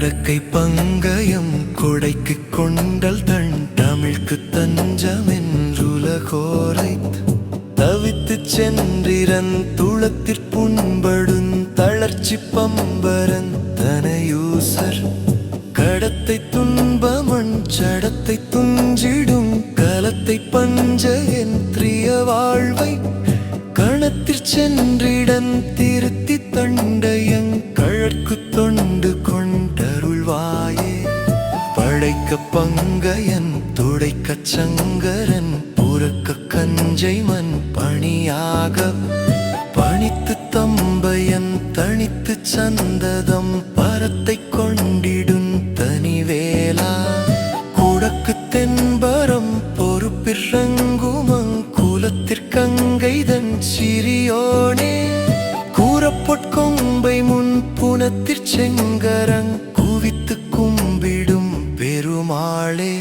கடக்கை பங்கயம் கொடைக்கு கொண்டல் தன் தமிழ்க்கு தஞ்சமென்றுலகோரை தவித்து சென்றிரன் துளத்திற்புண்படுந் தளர்ச்சி பம்பரன் தனையூசர் கடத்தை துன்பமண் சடத்தை துஞ்சிடும் கலத்தை பஞ்ச என்றிய வாழ்வை கணத்திற் சென்றிடன் திருத்தி தண்டையங் கழற்கு தொண்டு கொண்டருள்வாயே படைக்க பங்கயன் துடைக்க சங்கரன் புறக்க கஞ்சை மண் பணியாக பணித்து தம்பயன் தனித்து சந்ததம் பரத்தை கொண்டிடும் தனிவேலா குடக்கு தென்பரம் பொறுப்பிறங்குமங் குலத்திற்கங்கைதன் சிறியோனே கூறப்பொற்கொம்பை முன் புனத்திற் செங்கரங் குவித்து கும்பிடும் பெருமாளே.